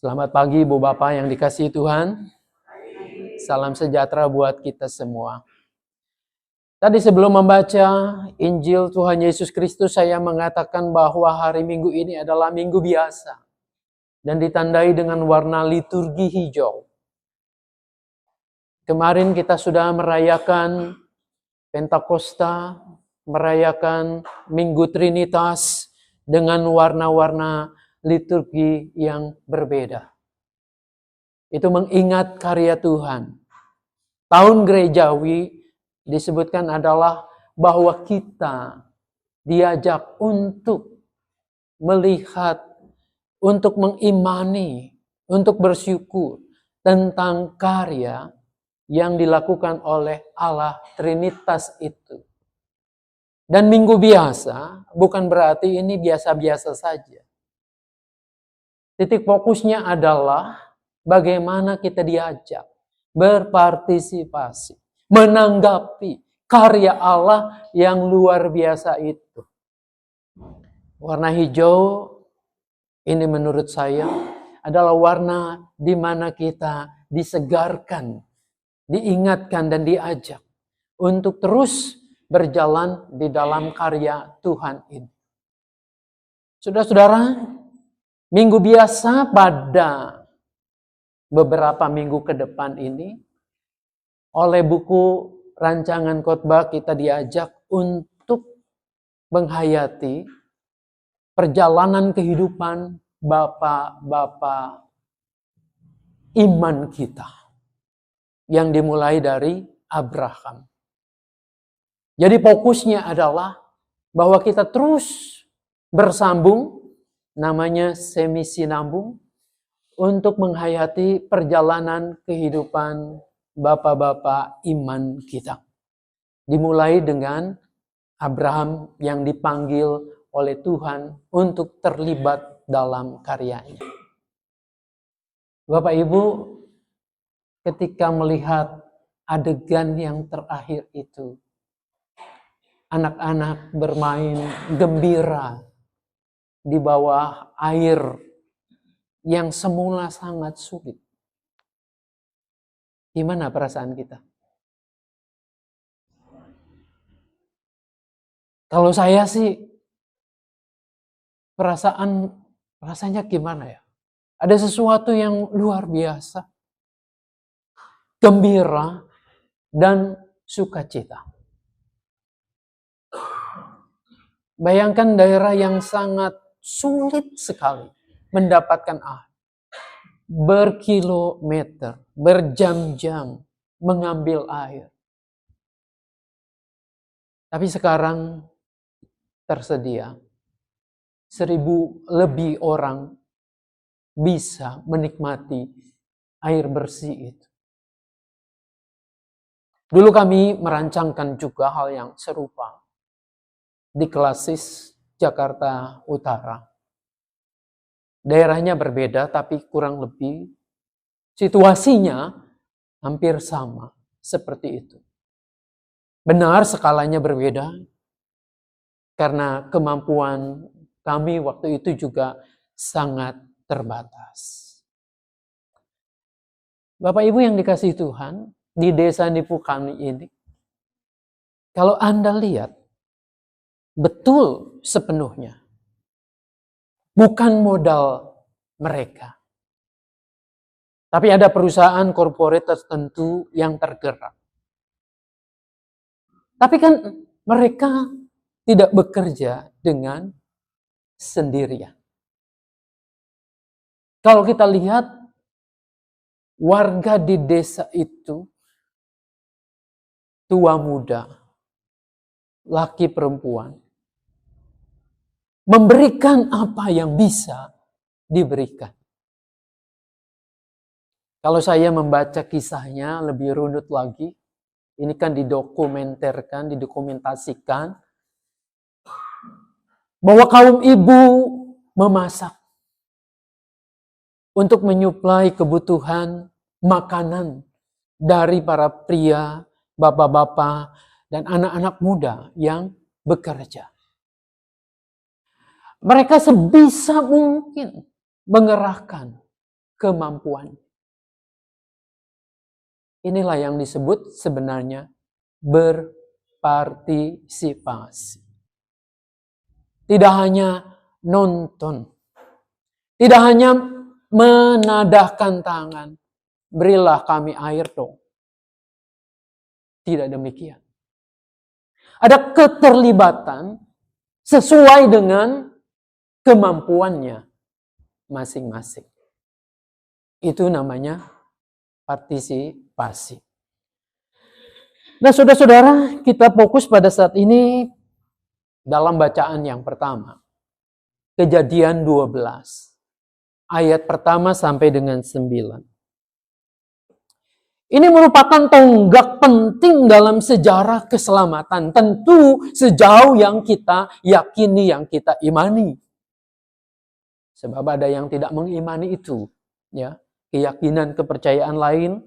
Selamat pagi Ibu Bapak yang dikasihi Tuhan. Salam sejahtera buat kita semua. Tadi sebelum membaca Injil Tuhan Yesus Kristus, saya mengatakan bahwa hari Minggu ini adalah minggu biasa. Dan ditandai dengan warna liturgi hijau. Kemarin kita sudah merayakan Pentakosta, merayakan Minggu Trinitas dengan warna-warna liturgi yang berbeda. Itu mengingat karya Tuhan. Tahun gerejawi disebutkan adalah bahwa kita diajak untuk melihat, untuk mengimani, untuk bersyukur tentang karya yang dilakukan oleh Allah Trinitas itu. Dan minggu biasa bukan berarti ini biasa-biasa saja. Titik fokusnya adalah bagaimana kita diajak berpartisipasi, menanggapi karya Allah yang luar biasa itu. Warna hijau ini menurut saya adalah warna di mana kita disegarkan, diingatkan dan diajak untuk terus berjalan di dalam karya Tuhan ini. Saudara-saudara, minggu biasa pada beberapa minggu ke depan ini, oleh buku rancangan khotbah kita diajak untuk menghayati perjalanan kehidupan bapak-bapak iman kita yang dimulai dari Abraham. Jadi fokusnya adalah bahwa kita terus bersambung, namanya semi-sinambung, untuk menghayati perjalanan kehidupan bapak-bapak iman kita. Dimulai dengan Abraham yang dipanggil oleh Tuhan untuk terlibat dalam karyanya. Bapak Ibu, ketika melihat adegan yang terakhir itu, anak-anak bermain gembira di bawah air yang semula sangat sulit. Gimana perasaan kita? Kalau saya sih, rasanya gimana ya? Ada sesuatu yang luar biasa. Gembira dan sukacita. Bayangkan daerah yang sangat sulit sekali mendapatkan air. Berkilometer, berjam-jam mengambil air. Tapi sekarang tersedia 1.000 lebih orang bisa menikmati air bersih itu. Dulu kami merancangkan juga hal yang serupa di Klasis Jakarta Utara. Daerahnya berbeda tapi kurang lebih situasinya hampir sama seperti itu. Benar skalanya berbeda karena kemampuan kami waktu itu juga sangat terbatas. Bapak Ibu yang dikasihi Tuhan, di desa Nipu kami ini, kalau Anda lihat, betul sepenuhnya. Bukan modal mereka. Tapi ada perusahaan korporat tertentu yang tergerak. Tapi kan mereka tidak bekerja dengan sendirian. Kalau kita lihat, warga di desa itu, tua muda, laki perempuan, memberikan apa yang bisa diberikan. Kalau saya membaca kisahnya lebih runut lagi, ini kan didokumentasikan, bahwa kaum ibu memasak untuk menyuplai kebutuhan makanan dari para pria, bapak-bapak, dan anak-anak muda yang bekerja. Mereka sebisa mungkin mengerahkan kemampuan. Inilah yang disebut sebenarnya berpartisipasi. Tidak hanya nonton, tidak hanya menadahkan tangan, berilah kami air dong. Tidak demikian. Ada keterlibatan sesuai dengan kemampuannya masing-masing. Itu namanya partisipasi. Nah, saudara-saudara, kita fokus pada saat ini dalam bacaan yang pertama. Kejadian 12. Ayat pertama sampai dengan 9. Ini merupakan tonggak penting dalam sejarah keselamatan. Tentu sejauh yang kita yakini, yang kita imani. Sebab ada yang tidak mengimani itu. Ya, keyakinan, kepercayaan lain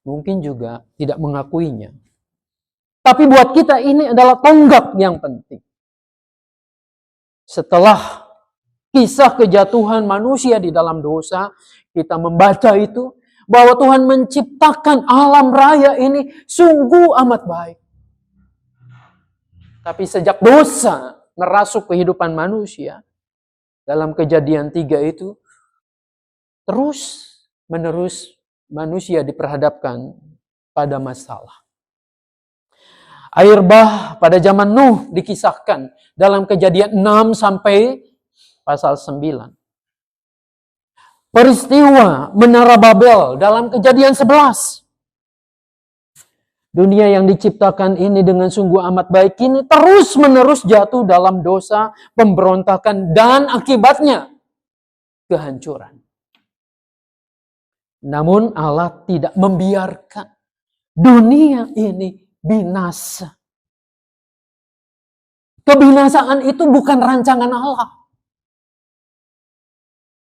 mungkin juga tidak mengakuinya. Tapi buat kita ini adalah tonggak yang penting. Setelah kisah kejatuhan manusia di dalam dosa, kita membaca itu, bahwa Tuhan menciptakan alam raya ini sungguh amat baik. Tapi sejak dosa merasuk kehidupan manusia, dalam Kejadian 3 itu, terus menerus manusia diperhadapkan pada masalah. Air bah pada zaman Nuh dikisahkan dalam Kejadian 6 sampai pasal 9. Peristiwa Menara Babel dalam Kejadian 11. Dunia yang diciptakan ini dengan sungguh amat baik ini terus menerus jatuh dalam dosa, pemberontakan, dan akibatnya kehancuran. Namun Allah tidak membiarkan dunia ini binasa. Kebinasaan itu bukan rancangan Allah.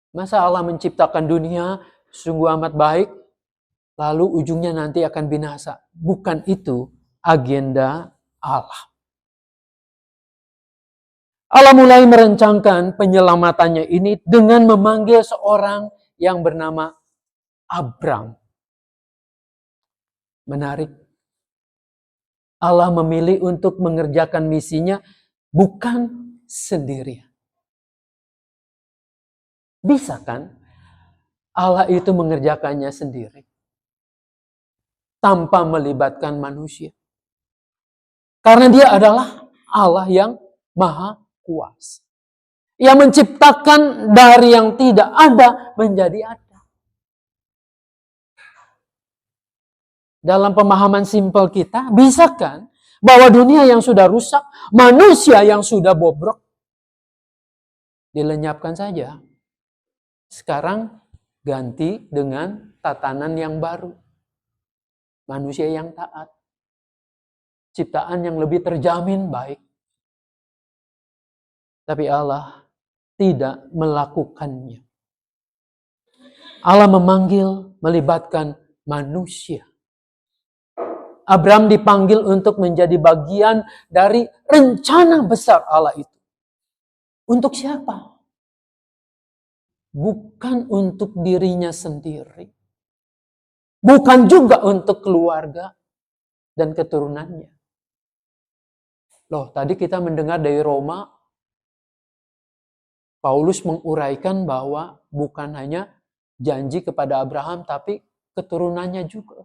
Masa Allah menciptakan dunia sungguh amat baik, lalu ujungnya nanti akan binasa. Bukan itu agenda Allah. Allah mulai merencanakan penyelamatannya ini dengan memanggil seorang yang bernama Abram. Menarik. Allah memilih untuk mengerjakan misinya bukan sendirian. Bisa kan Allah itu mengerjakannya sendiri tanpa melibatkan manusia? Karena dia adalah Allah yang maha kuasa. Yang menciptakan dari yang tidak ada menjadi ada. Dalam pemahaman simpel kita, bisa kan bahwa dunia yang sudah rusak, manusia yang sudah bobrok, dilenyapkan saja. Sekarang ganti dengan tatanan yang baru. Manusia yang taat. Ciptaan yang lebih terjamin baik. Tapi Allah tidak melakukannya. Allah memanggil, melibatkan manusia. Abram dipanggil untuk menjadi bagian dari rencana besar Allah itu. Untuk siapa? Bukan untuk dirinya sendiri. Bukan juga untuk keluarga dan keturunannya. Loh, tadi kita mendengar dari Roma, Paulus menguraikan bahwa bukan hanya janji kepada Abraham, tapi keturunannya juga.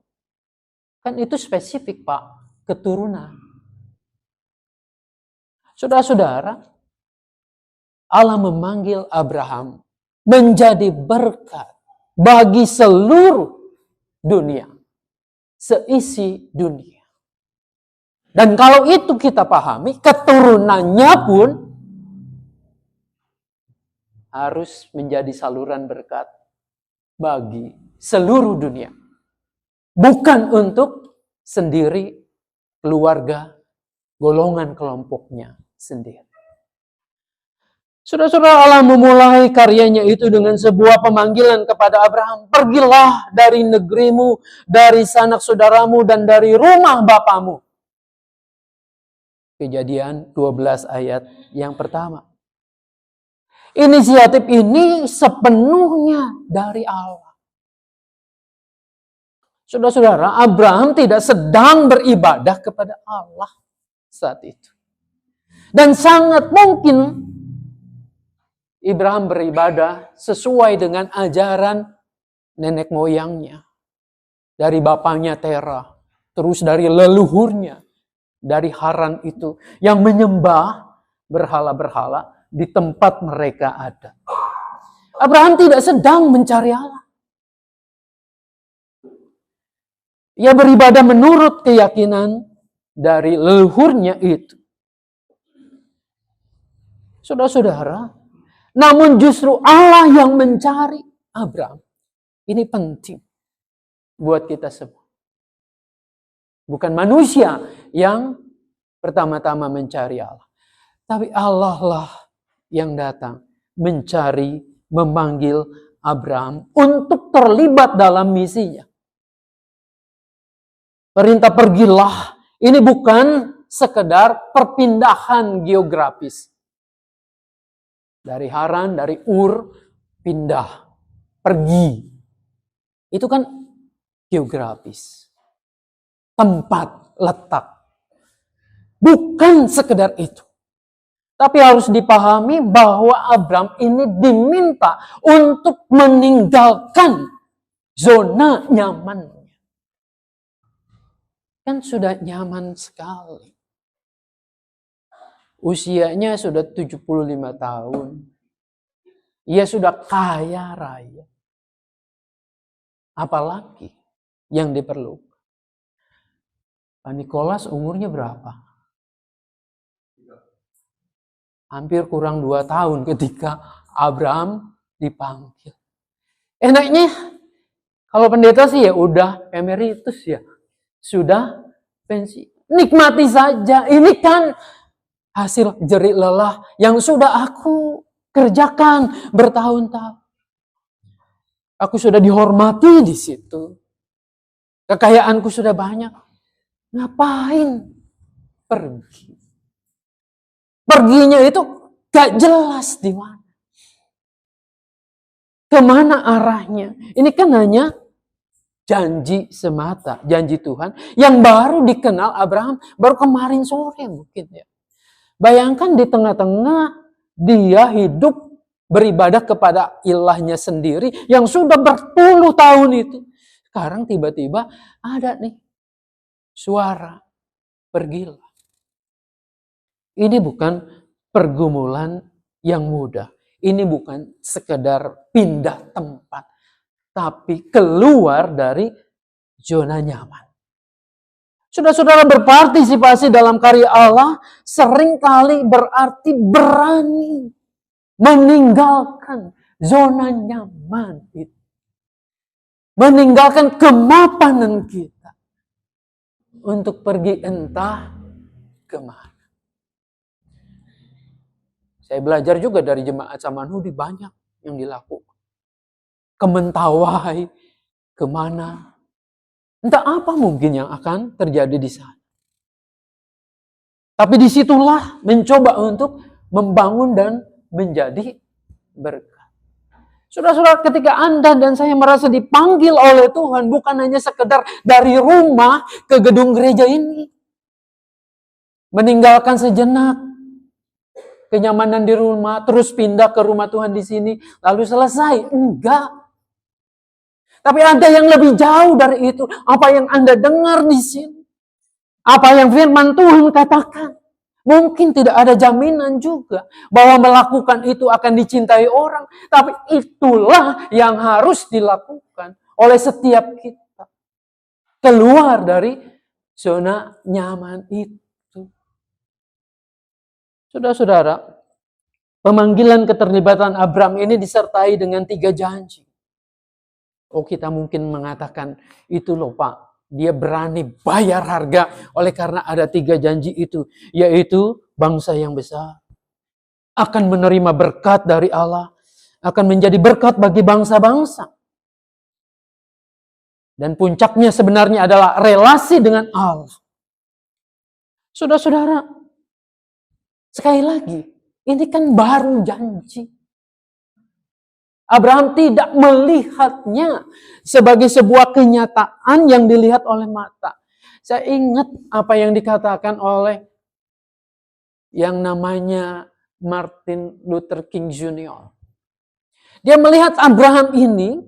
Kan itu spesifik, Pak, keturunan. Saudara-saudara, Allah memanggil Abraham menjadi berkat bagi seluruh dunia, seisi dunia. Dan kalau itu kita pahami, keturunannya pun harus menjadi saluran berkat bagi seluruh dunia. Bukan untuk sendiri, keluarga, golongan kelompoknya sendiri. Saudara-saudara, Allah memulai karyanya itu dengan sebuah pemanggilan kepada Abraham. Pergilah dari negerimu, dari sanak saudaramu, dan dari rumah bapamu. Kejadian 12 ayat yang pertama. Inisiatif ini sepenuhnya dari Allah. Saudara-saudara, Abraham tidak sedang beribadah kepada Allah saat itu. Dan sangat mungkin Abraham beribadah sesuai dengan ajaran nenek moyangnya. Dari bapaknya Tera, terus dari leluhurnya, dari Haran itu, yang menyembah berhala-berhala di tempat mereka ada. Abraham tidak sedang mencari Allah. Ia beribadah menurut keyakinan dari leluhurnya itu. Saudara-saudara, namun justru Allah yang mencari Abraham. Ini penting buat kita semua. Bukan manusia yang pertama-tama mencari Allah. Tapi Allah lah yang datang mencari, memanggil Abraham untuk terlibat dalam misinya. Perintah pergilah, ini bukan sekedar perpindahan geografis. Dari Haran, dari Ur, pindah, pergi. Itu kan geografis. Tempat, letak. Bukan sekedar itu. Tapi harus dipahami bahwa Abraham ini diminta untuk meninggalkan zona nyamannya. Kan sudah nyaman sekali. Usianya sudah 75 tahun. Ia sudah kaya raya. Apalagi yang diperlukan. Pak Nikolas umurnya berapa? Hampir kurang 2 tahun ketika Abraham dipanggil. Enaknya, kalau pendeta sih ya udah emeritus ya. Sudah pensiun. Nikmati saja. Ini kan hasil jerih lelah yang sudah aku kerjakan bertahun-tahun. Aku sudah dihormati di situ. Kekayaanku sudah banyak. Ngapain pergi? Perginya itu gak jelas di mana. Kemana arahnya? Ini kan hanya janji semata, janji Tuhan yang baru dikenal Abraham baru kemarin sore mungkin ya. Bayangkan di tengah-tengah dia hidup beribadah kepada ilahnya sendiri yang sudah berpuluh tahun itu. Sekarang tiba-tiba ada nih suara, pergilah. Ini bukan pergumulan yang mudah. Ini bukan sekedar pindah tempat. Tapi keluar dari zona nyaman. Saudara-saudara, berpartisipasi dalam karya Allah seringkali berarti berani meninggalkan zona nyaman itu. Meninggalkan kemapanan kita untuk pergi entah kemana. Saya belajar juga dari jemaat Samanhudi banyak yang dilakukan. Ke Mentawai, kemana. Entah apa mungkin yang akan terjadi di sana. Tapi disitulah mencoba untuk membangun dan menjadi berkat. Saudara-saudara, ketika Anda dan saya merasa dipanggil oleh Tuhan, bukan hanya sekedar dari rumah ke gedung gereja ini. Meninggalkan sejenak kenyamanan di rumah, terus pindah ke rumah Tuhan di sini, lalu selesai. Enggak. Tapi ada yang lebih jauh dari itu. Apa yang Anda dengar di sini. Apa yang firman Tuhan katakan. Mungkin tidak ada jaminan juga bahwa melakukan itu akan dicintai orang. Tapi itulah yang harus dilakukan oleh setiap kita. Keluar dari zona nyaman itu. Saudara-saudara, pemanggilan keterlibatan Abraham ini disertai dengan 3 janji. Oh, kita mungkin mengatakan, itu loh Pak, dia berani bayar harga oleh karena ada 3 janji itu. Yaitu bangsa yang besar. Akan menerima berkat dari Allah. Akan menjadi berkat bagi bangsa-bangsa. Dan puncaknya sebenarnya adalah relasi dengan Allah. Saudara-saudara, sekali lagi, ini kan baru janji. Abraham tidak melihatnya sebagai sebuah kenyataan yang dilihat oleh mata. Saya ingat apa yang dikatakan oleh yang namanya Martin Luther King Jr. Dia melihat Abraham ini,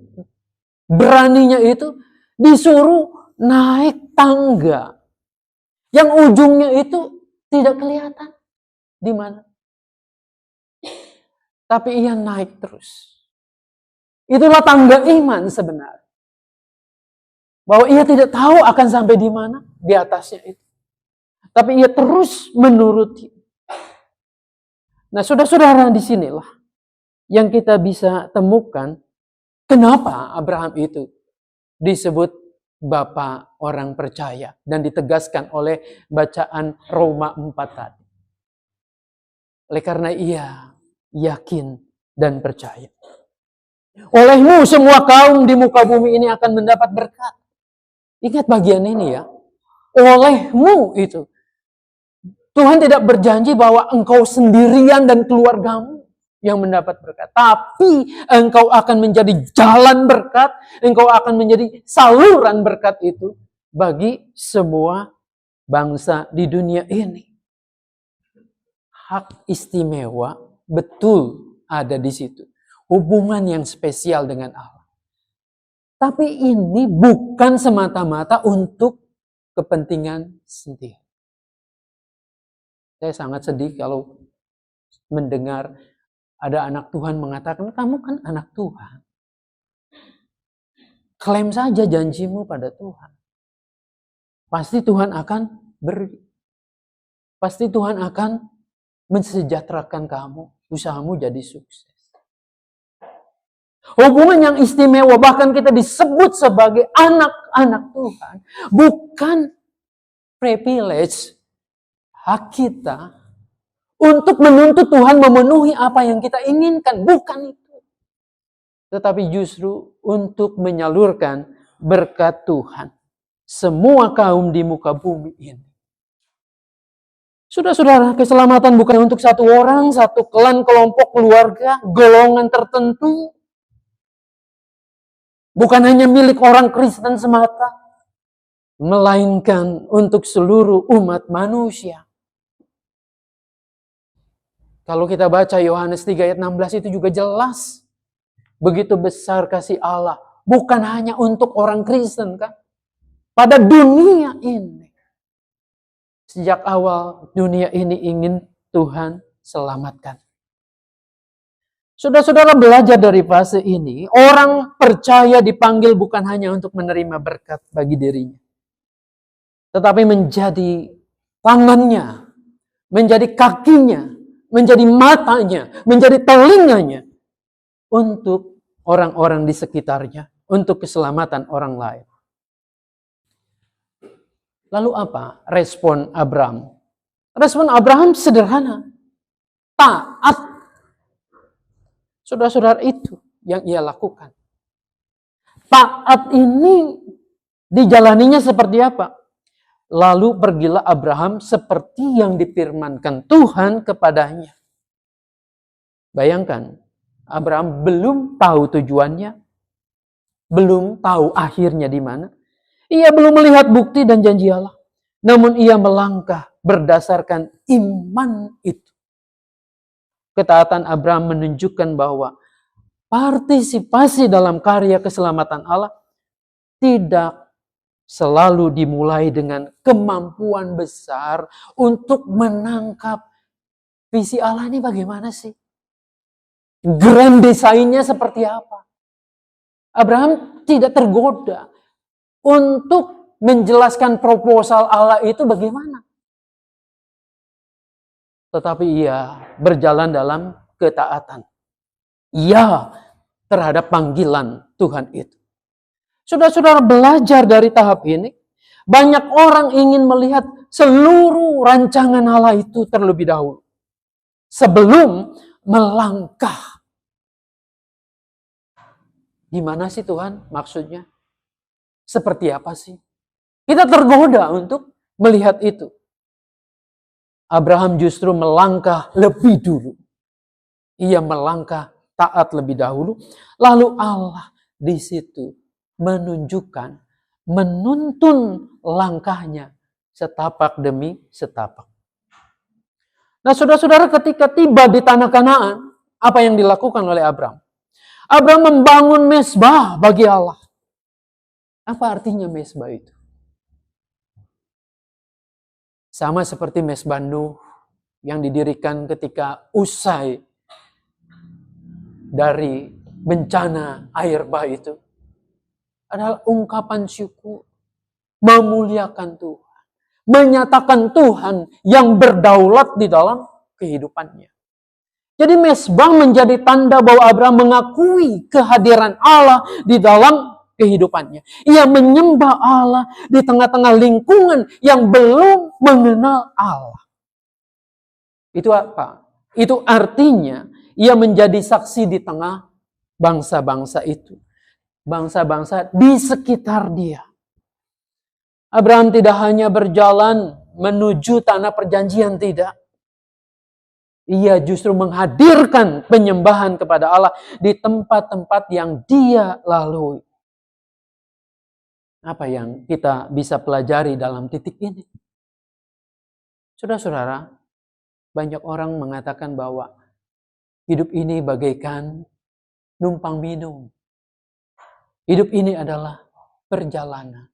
beraninya itu disuruh naik tangga. Yang ujungnya itu tidak kelihatan di mana. Tapi ia naik terus. Itulah tangga iman sebenarnya. Bahwa ia tidak tahu akan sampai di mana di atasnya itu. Tapi ia terus menuruti. Nah, saudara-saudara, disinilah yang kita bisa temukan kenapa Abraham itu disebut Bapa orang percaya dan ditegaskan oleh bacaan Roma 4 tadi. Oleh karena ia yakin dan percaya. Olehmu semua kaum di muka bumi ini akan mendapat berkat. Ingat bagian ini ya. Olehmu itu. Tuhan tidak berjanji bahwa engkau sendirian dan keluargamu yang mendapat berkat. Tapi engkau akan menjadi jalan berkat. Engkau akan menjadi saluran berkat itu bagi semua bangsa di dunia ini. Hak istimewa betul ada di situ. Hubungan yang spesial dengan Allah. Tapi ini bukan semata-mata untuk kepentingan sendiri. Saya sangat sedih kalau mendengar ada anak Tuhan mengatakan, kamu kan anak Tuhan. Klaim saja janjimu pada Tuhan. Pasti Tuhan akan beri. Pasti Tuhan akan mensejahterakan kamu. Usahamu jadi sukses. Hubungan yang istimewa, bahkan kita disebut sebagai anak-anak Tuhan. Bukan privilege, hak kita untuk menuntut Tuhan memenuhi apa yang kita inginkan. Bukan itu. Tetapi justru untuk menyalurkan berkat Tuhan. Semua kaum di muka bumi ini. Saudara-saudara, keselamatan bukan untuk satu orang, satu klan, kelompok, keluarga, golongan tertentu. Bukan hanya milik orang Kristen semata, melainkan untuk seluruh umat manusia. Kalau kita baca Yohanes 3 ayat 16 itu juga jelas. Begitu besar kasih Allah. Bukan hanya untuk orang Kristen kan. Pada dunia ini. Sejak awal dunia ini ingin Tuhan selamatkan. Saudara-saudara, belajar dari fase ini, orang percaya dipanggil bukan hanya untuk menerima berkat bagi dirinya. Tetapi menjadi tangannya, menjadi kakinya, menjadi matanya, menjadi telinganya untuk orang-orang di sekitarnya, untuk keselamatan orang lain. Lalu apa respon Abraham? Respon Abraham sederhana. Taat. Saudara-saudara, itu yang ia lakukan. Taat ini dijalaninya seperti apa? Lalu pergilah Abraham seperti yang difirmankan Tuhan kepadanya. Bayangkan, Abraham belum tahu tujuannya, belum tahu akhirnya di mana. Ia belum melihat bukti dan janji Allah. Namun ia melangkah berdasarkan iman itu. Ketaatan Abraham menunjukkan bahwa partisipasi dalam karya keselamatan Allah tidak selalu dimulai dengan kemampuan besar untuk menangkap visi Allah ini bagaimana sih? Grand desainnya seperti apa? Abraham tidak tergoda untuk menjelaskan proposal Allah itu bagaimana. Tetapi ia berjalan dalam ketaatan. Ia terhadap panggilan Tuhan itu. Saudara-saudara, belajar dari tahap ini. Banyak orang ingin melihat seluruh rancangan Allah itu terlebih dahulu. Sebelum melangkah. Gimana sih Tuhan maksudnya? Seperti apa sih? Kita tergoda untuk melihat itu. Abraham justru melangkah lebih dulu. Ia melangkah taat lebih dahulu. Lalu Allah di situ menunjukkan, menuntun langkahnya setapak demi setapak. Nah, saudara-saudara, ketika tiba di tanah Kanaan, apa yang dilakukan oleh Abram? Abram membangun mezbah bagi Allah. Apa artinya mezbah itu? Sama seperti mezbah Nuh yang didirikan ketika usai dari bencana air bah itu. Adalah ungkapan syukur, memuliakan Tuhan, menyatakan Tuhan yang berdaulat di dalam kehidupannya. Jadi mezbah menjadi tanda bahwa Abraham mengakui kehadiran Allah di dalam kehidupannya. Ia menyembah Allah di tengah-tengah lingkungan yang belum mengenal Allah. Itu apa? Itu artinya ia menjadi saksi di tengah bangsa-bangsa itu. Bangsa-bangsa di sekitar dia. Abraham tidak hanya berjalan menuju tanah perjanjian, tidak. Ia justru menghadirkan penyembahan kepada Allah di tempat-tempat yang dia lalui. Apa yang kita bisa pelajari dalam titik ini? Saudara-saudara, banyak orang mengatakan bahwa hidup ini bagaikan numpang minum. Hidup ini adalah perjalanan.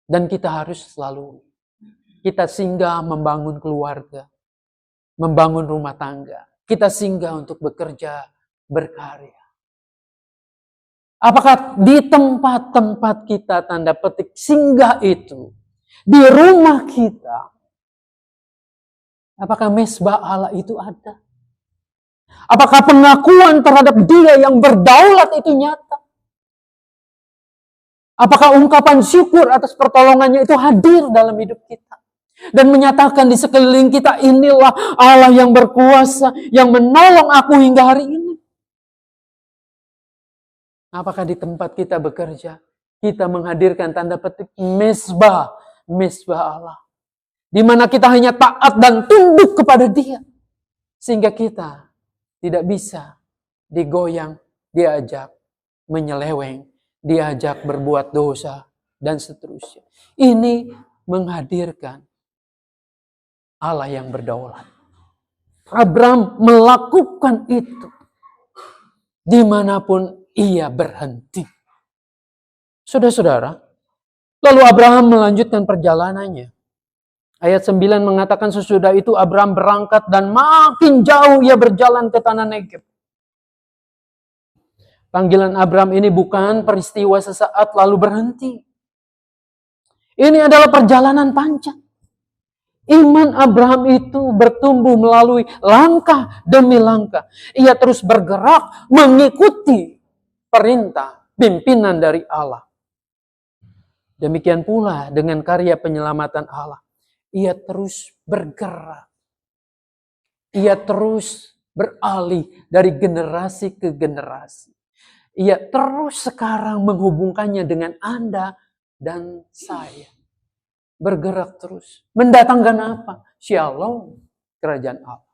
Dan kita harus selalu, kita singgah membangun keluarga, membangun rumah tangga. Kita singgah untuk bekerja, berkarya. Apakah di tempat-tempat kita tanda petik singgah itu, di rumah kita, apakah mezbah Allah itu ada? Apakah pengakuan terhadap Dia yang berdaulat itu nyata? Apakah ungkapan syukur atas pertolongannya itu hadir dalam hidup kita? Dan menyatakan di sekeliling kita, inilah Allah yang berkuasa, yang menolong aku hingga hari ini. Apakah di tempat kita bekerja, kita menghadirkan tanda petik mezbah Allah. Di mana kita hanya taat dan tunduk kepada Dia. Sehingga kita tidak bisa digoyang, diajak menyeleweng, diajak berbuat dosa, dan seterusnya. Ini menghadirkan Allah yang berdaulat. Abraham melakukan itu dimanapun ia berhenti. Saudara-saudara, lalu Abraham melanjutkan perjalanannya. Ayat 9 mengatakan sesudah itu Abraham berangkat dan makin jauh ia berjalan ke tanah Negeb. Panggilan Abraham ini bukan peristiwa sesaat lalu berhenti. Ini adalah perjalanan panjang. Iman Abraham itu bertumbuh melalui langkah demi langkah. Ia terus bergerak mengikuti perintah pimpinan dari Allah. Demikian pula dengan karya penyelamatan Allah. Ia terus bergerak. Ia terus beralih dari generasi ke generasi. Ia terus sekarang menghubungkannya dengan Anda dan saya. Bergerak terus. Mendatangkan apa? Shalom, kerajaan Allah.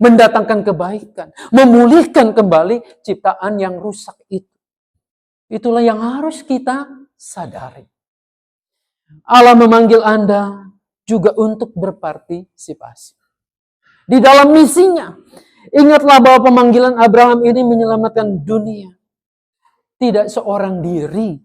Mendatangkan kebaikan. Memulihkan kembali ciptaan yang rusak itu. Itulah yang harus kita sadari. Allah memanggil Anda juga untuk berpartisipasi. Di dalam misinya, ingatlah bahwa pemanggilan Abraham ini menyelamatkan dunia. Tidak seorang diri.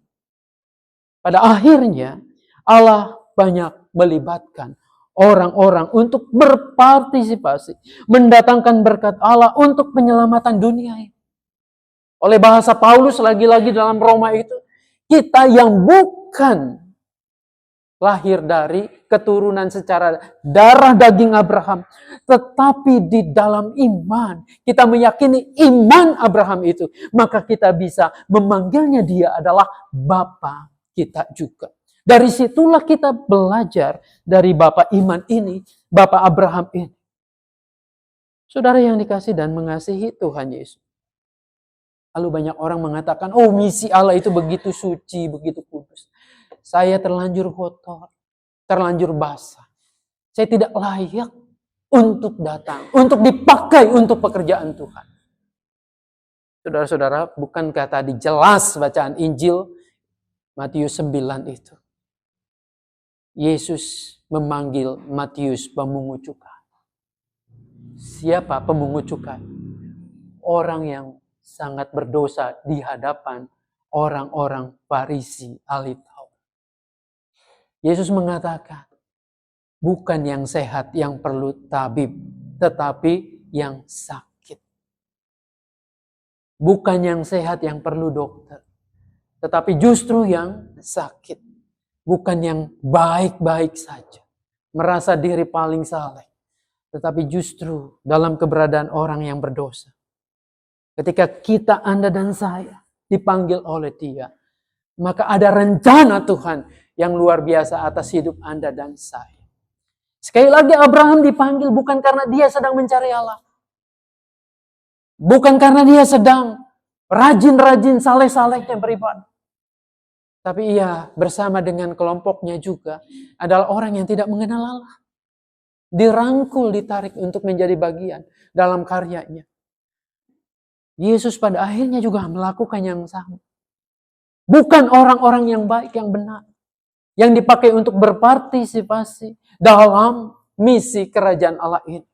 Pada akhirnya, Allah banyak melibatkan orang-orang untuk berpartisipasi. Mendatangkan berkat Allah untuk penyelamatan dunia ini. Oleh bahasa Paulus lagi-lagi dalam Roma itu, kita yang bukan lahir dari keturunan secara darah daging Abraham. Tetapi di dalam iman, kita meyakini iman Abraham itu. Maka kita bisa memanggilnya dia adalah Bapa kita juga. Dari situlah kita belajar dari Bapa iman ini, Bapa Abraham ini. Saudara yang dikasih dan mengasihi Tuhan Yesus. Lalu banyak orang mengatakan, oh misi Allah itu begitu suci, begitu kudus. Saya terlanjur kotor, terlanjur basah. Saya tidak layak untuk datang, untuk dipakai untuk pekerjaan Tuhan. Saudara-saudara, bukankah tadi jelas bacaan Injil Matius 9 itu? Yesus memanggil Matius pemungut cukai. Siapa pemungut cukai? Orang yang sangat berdosa di hadapan orang-orang Farisi ahli Taurat. Yesus mengatakan, bukan yang sehat yang perlu tabib, tetapi yang sakit. Bukan yang sehat yang perlu dokter, tetapi justru yang sakit. Bukan yang baik-baik saja, merasa diri paling saleh, tetapi justru dalam keberadaan orang yang berdosa. Ketika kita, Anda dan saya dipanggil oleh Dia, maka ada rencana Tuhan yang luar biasa atas hidup Anda dan saya. Sekali lagi, Abraham dipanggil bukan karena dia sedang mencari Allah. Bukan karena dia sedang rajin-rajin saleh-salehnya beribadah. Tapi ia bersama dengan kelompoknya juga adalah orang yang tidak mengenal Allah. Dirangkul, ditarik untuk menjadi bagian dalam karyanya. Yesus pada akhirnya juga melakukan yang sama. Bukan orang-orang yang baik, yang benar, yang dipakai untuk berpartisipasi dalam misi kerajaan Allah ini.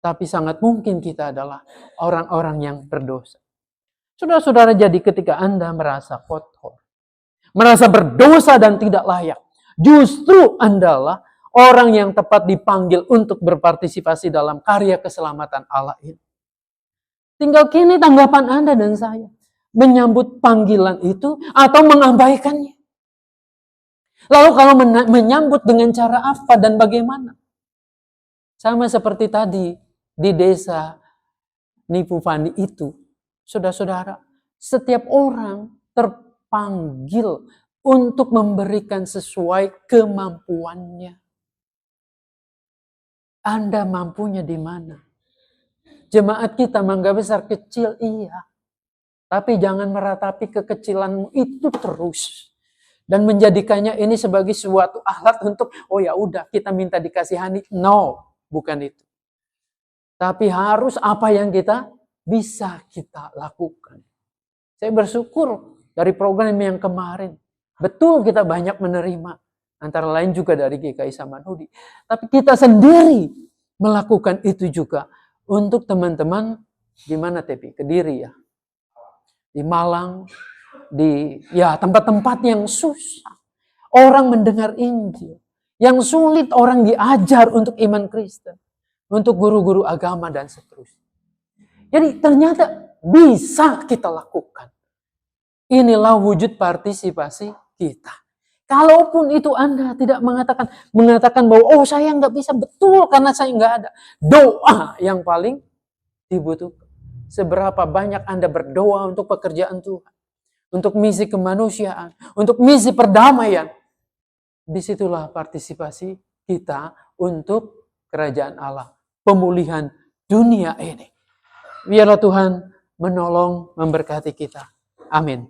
Tapi sangat mungkin kita adalah orang-orang yang berdosa. Saudara-saudara, jadi ketika Anda merasa kotor, merasa berdosa dan tidak layak, justru Anda lah orang yang tepat dipanggil untuk berpartisipasi dalam karya keselamatan Allah ini. Tinggal kini tanggapan Anda dan saya, menyambut panggilan itu atau mengabaikannya. Lalu kalau menyambut dengan cara apa dan bagaimana? Sama seperti tadi di desa Nipufani itu, saudara-saudara, setiap orang terpanggil untuk memberikan sesuai kemampuannya. Anda mampunya di mana? Jemaat kita mangga besar kecil, iya. Tapi jangan meratapi kekecilanmu itu terus. Dan menjadikannya ini sebagai suatu alat untuk, oh ya udah kita minta dikasihani. No, bukan itu. Tapi harus apa yang kita bisa kita lakukan. Saya bersyukur dari program yang kemarin. Betul kita banyak menerima. Antara lain juga dari GKI Samanhudi. Tapi kita sendiri melakukan itu juga. Untuk teman-teman, di mana Tepi? Kediri ya. Di Malang. Di ya tempat-tempat yang susah. Orang mendengar Injil. Yang sulit orang diajar untuk iman Kristen. Untuk guru-guru agama dan seterusnya. Jadi ternyata bisa kita lakukan. Inilah wujud partisipasi kita. Kalaupun itu Anda tidak mengatakan bahwa oh saya nggak bisa, betul karena saya nggak ada. Doa yang paling dibutuhkan. Seberapa banyak Anda berdoa untuk pekerjaan Tuhan. Untuk misi kemanusiaan. Untuk misi perdamaian. Disitulah partisipasi kita untuk kerajaan Allah. Pemulihan dunia ini. Biarlah Tuhan menolong, memberkati kita. Amin.